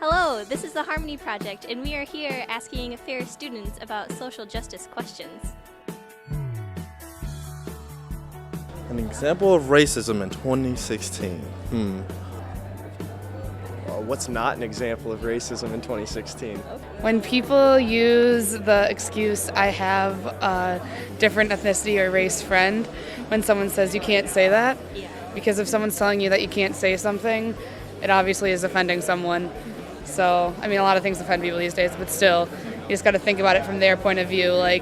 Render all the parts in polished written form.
Hello, this is the Harmony Project, and we are here asking Ferris students about social justice questions. An example of racism in 2016. What's not an example of racism in 2016? When people use the excuse, I have a different ethnicity or race friend, when someone says you can't say that, because if someone's telling you that you can't say something, it obviously is offending someone. So, I mean, a lot of things offend people these days, but still, you just got to think about it from their point of view, like,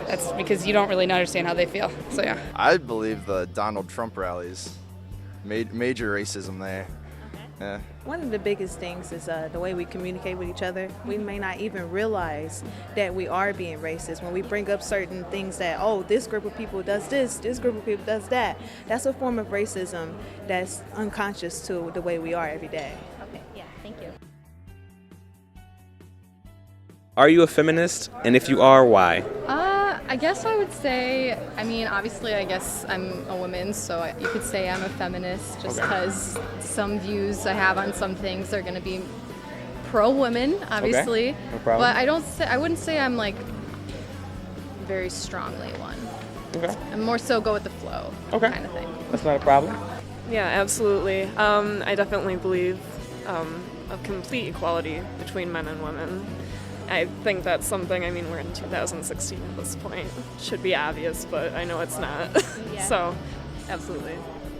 that's because you don't really understand how they feel, so yeah. I believe the Donald Trump rallies, major racism there. Yeah. One of the biggest things is the way we communicate with each other. We may not even realize that we are being racist when we bring up certain things that, oh, this group of people does this group of people does that. That's a form of racism that's unconscious to the way we are every day. Okay, yeah, thank you. Are you a feminist? And if you are, why? I guess I would say, obviously I guess I'm a woman, so you could say I'm a feminist just because some views I have on some things are going to be pro-women, obviously. Okay. No problem. But I wouldn't say I'm like very strongly one. Okay. I'm more so go with the flow kind of thing. That's not a problem. Yeah, absolutely. I definitely believe of complete equality between men and women. I think that's something, we're in 2016 at this point. Should be obvious, but I know it's not. Yeah. So, absolutely.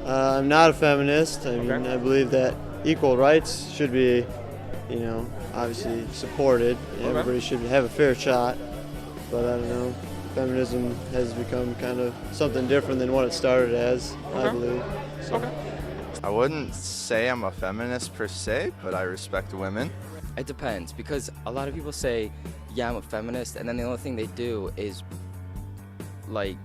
I'm not a feminist. I believe that equal rights should be, obviously supported. Everybody should have a fair shot. But I don't know, feminism has become kind of something different than what it started as, I believe. So. I wouldn't say I'm a feminist per se, but I respect women. It depends, because a lot of people say, yeah, I'm a feminist, and then the only thing they do is, like,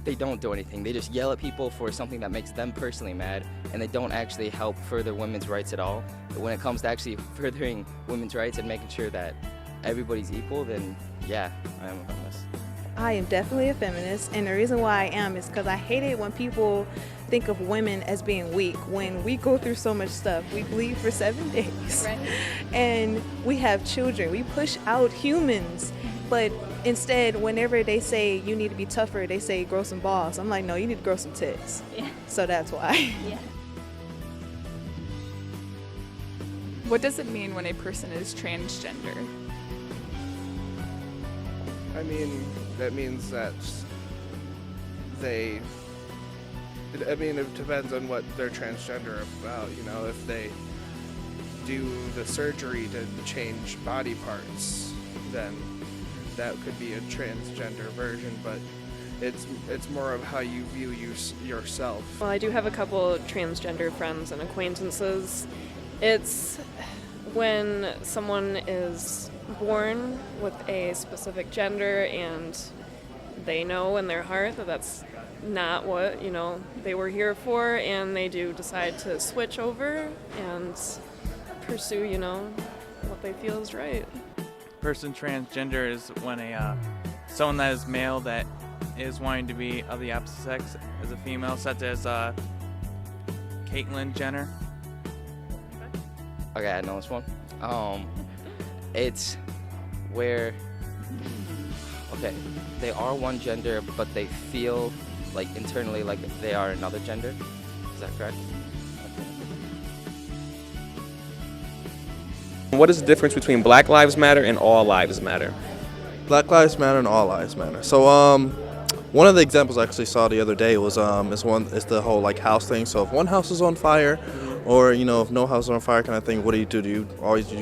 they don't do anything. They just yell at people for something that makes them personally mad, and they don't actually help further women's rights at all. But when it comes to actually furthering women's rights and making sure that everybody's equal, then yeah, I am a feminist. I am definitely a feminist, and the reason why I am is because I hate it when people think of women as being weak. When we go through so much stuff, we bleed for 7 days, Right. and we have children. We push out humans, but instead, whenever they say you need to be tougher, they say grow some balls. I'm like, no, you need to grow some tits. Yeah. So that's why. Yeah. What does it mean when a person is transgender? That means that it depends on what they're transgender about. If they do the surgery to change body parts, then that could be a transgender version, but it's more of how you view yourself. Well, I do have a couple transgender friends and acquaintances. It's when someone is born with a specific gender and they know in their heart that that's not what they were here for, and they do decide to switch over and pursue what they feel is right. Person transgender is when someone that is male that is wanting to be of the opposite sex as a female, such as Caitlyn Jenner. Okay, I know this one. It's where, they are one gender, but they feel like internally like they are another gender. Is that correct? What is the difference between Black Lives Matter and All Lives Matter? Black Lives Matter and All Lives Matter. So one of the examples I actually saw the other day was it's the whole house thing. So if one house is on fire, or if no house is on fire kind of thing, what do? Do you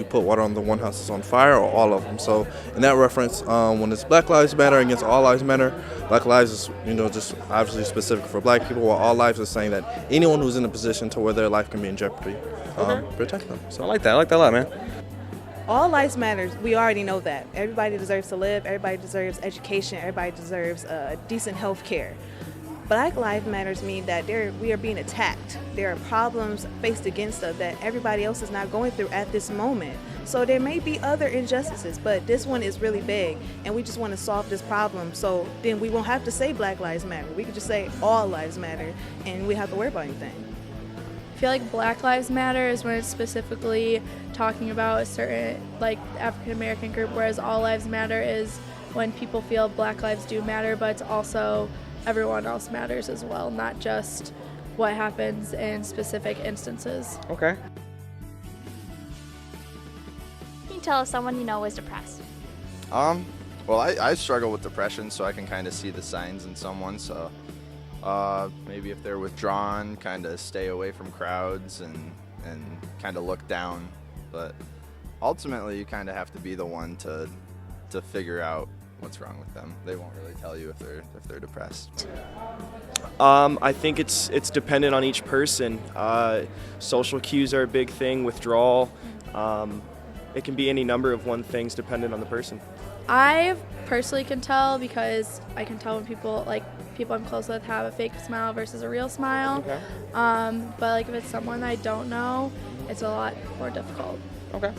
put water on the one house that's on fire, or all of them? So in that reference, when it's Black Lives Matter against All Lives Matter, Black Lives is just obviously specific for Black people, while All Lives is saying that anyone who's in a position to where their life can be in jeopardy, protect them. So I like that a lot, man. All lives matter. We already know that. Everybody deserves to live. Everybody deserves education. Everybody deserves decent health care. Black Lives Matters mean that we are being attacked. There are problems faced against us that everybody else is not going through at this moment. So there may be other injustices, but this one is really big, and we just want to solve this problem. So then we won't have to say Black Lives Matter. We could just say All Lives Matter, and we don't have to worry about anything. feel like Black Lives Matter is when it's specifically talking about a certain, like, African American group, whereas All Lives Matter is when people feel Black lives do matter, but it's also everyone else matters as well, not just what happens in specific instances. Okay. Can you tell us someone you know is depressed? Well, I struggle with depression, so I can kind of see the signs in someone. So maybe if they're withdrawn, kind of stay away from crowds and kind of look down. But ultimately, you kind of have to be the one to figure out what's wrong with them. They won't really tell you if they're depressed. I think it's dependent on each person. Social cues are a big thing. Withdrawal. It can be any number of things dependent on the person. I personally can tell because I can tell when people I'm close with have a fake smile versus a real smile. Okay. But like if it's someone I don't know, it's a lot more difficult. Okay.